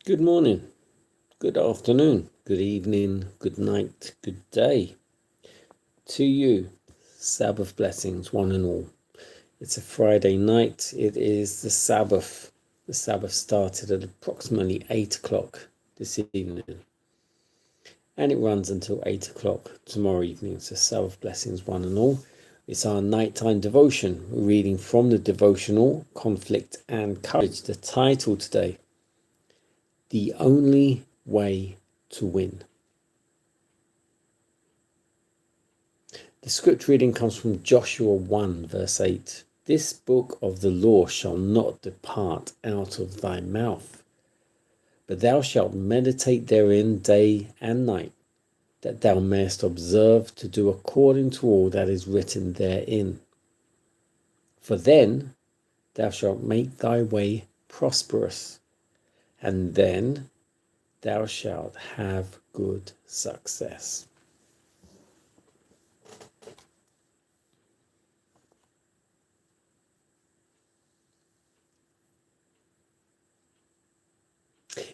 Good morning, good afternoon, good evening, good night, good day to you. Sabbath blessings, one and all. It's a Friday night. It is the Sabbath. The Sabbath started at approximately 8 o'clock this evening, and it runs until 8 o'clock tomorrow evening. So, Sabbath blessings, one and all. It's our nighttime devotion. We're reading from the devotional, Conflict and Courage. The title today, The Only Way to Win. The scripture reading comes from Joshua 1 verse 8. This book of the law shall not depart out of thy mouth, but thou shalt meditate therein day and night, that thou mayest observe to do according to all that is written therein. For then thou shalt make thy way prosperous, and then thou shalt have good success.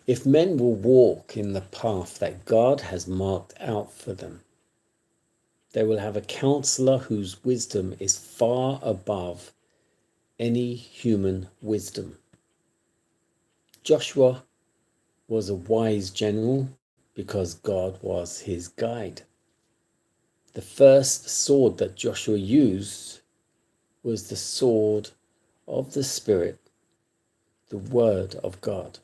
If men will walk in the path that God has marked out for them, they will have a counselor whose wisdom is far above any human wisdom. Joshua was a wise general because God was his guide. The first sword that Joshua used was the sword of the Spirit, the Word of God.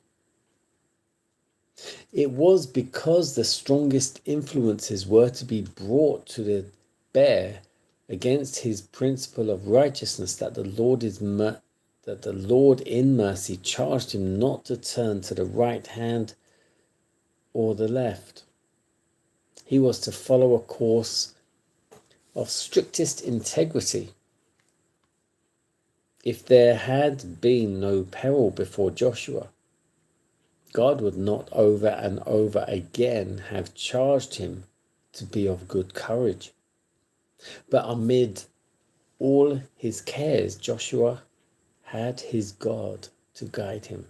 It was because the strongest influences were to be brought to the bear against his principle of righteousness that the Lord in mercy charged him not to turn to the right hand or the left. He was to follow a course of strictest integrity. If there had been no peril before Joshua, God would not over and over again have charged him to be of good courage. But amid all his cares, Joshua had his God to guide him.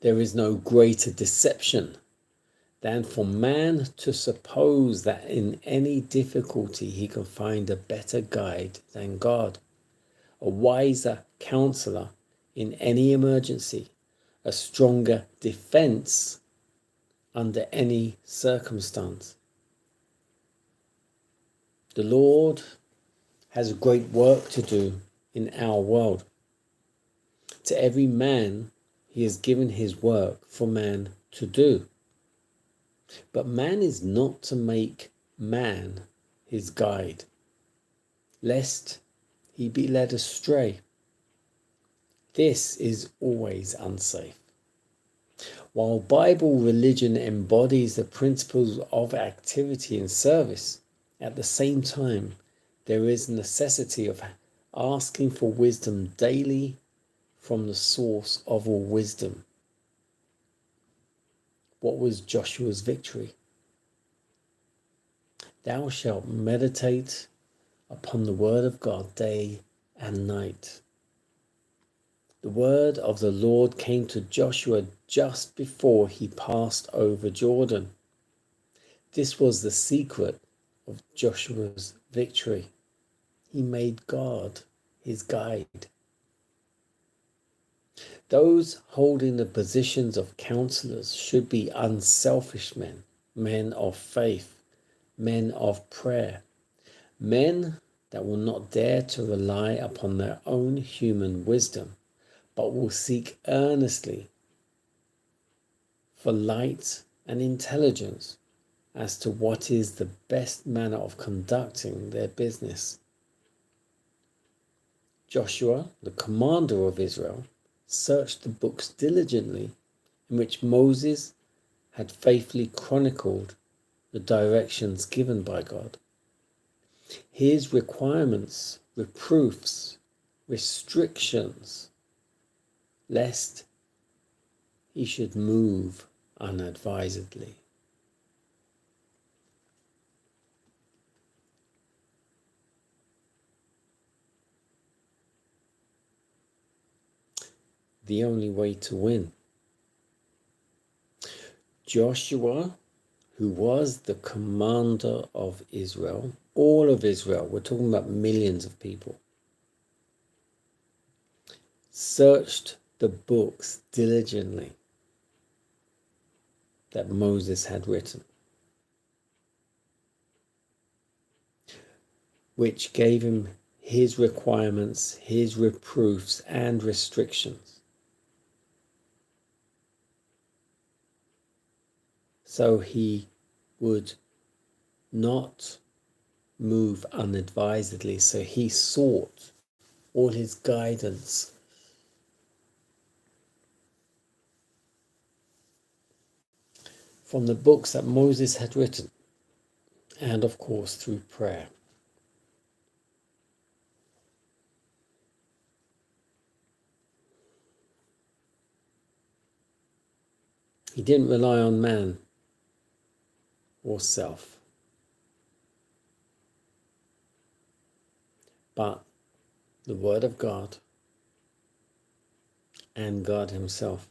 There is no greater deception than for man to suppose that in any difficulty he can find a better guide than God, a wiser counselor in any emergency, a stronger defense under any circumstance. The Lord has a great work to do in our world. To every man, he has given his work for man to do. But man is not to make man his guide, lest he be led astray. This is always unsafe. While Bible religion embodies the principles of activity and service, at the same time, there is a necessity of asking for wisdom daily from the source of all wisdom. What was Joshua's victory? Thou shalt meditate upon the word of God day and night. The word of the Lord came to Joshua just before he passed over Jordan. This was the secret of Joshua's victory. He made God his guide. Those holding the positions of counselors should be unselfish men, men of faith, men of prayer, men that will not dare to rely upon their own human wisdom, but will seek earnestly for light and intelligence as to what is the best manner of conducting their business. Joshua, the commander of Israel, searched the books diligently in which Moses had faithfully chronicled the directions given by God. His requirements, reproofs, restrictions, lest he should move unadvisedly. the only way to win. Joshua, who was the commander of Israel, all of Israel, we're talking about millions of people, searched the books diligently that Moses had written, which gave him his requirements, his reproofs and restrictions. So he would not move unadvisedly. So he sought all his guidance from the books that Moses had written, and of course through prayer. He didn't rely on man or self, but the Word of God and God Himself.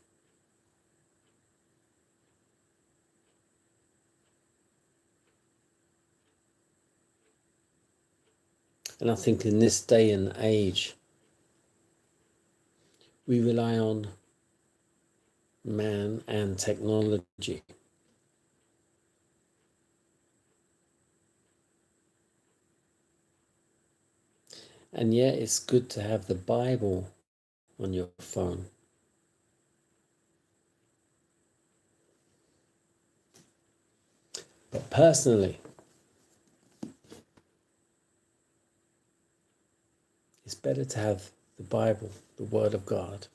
And I think in this day and age, we rely on man and technology. And yet it's good to have the Bible on your phone. But personally, it's better to have the Bible, the Word of God,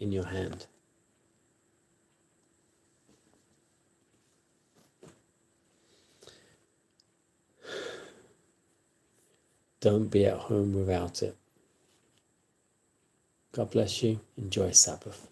in your hand. Don't be at home without it. God bless you. Enjoy Sabbath.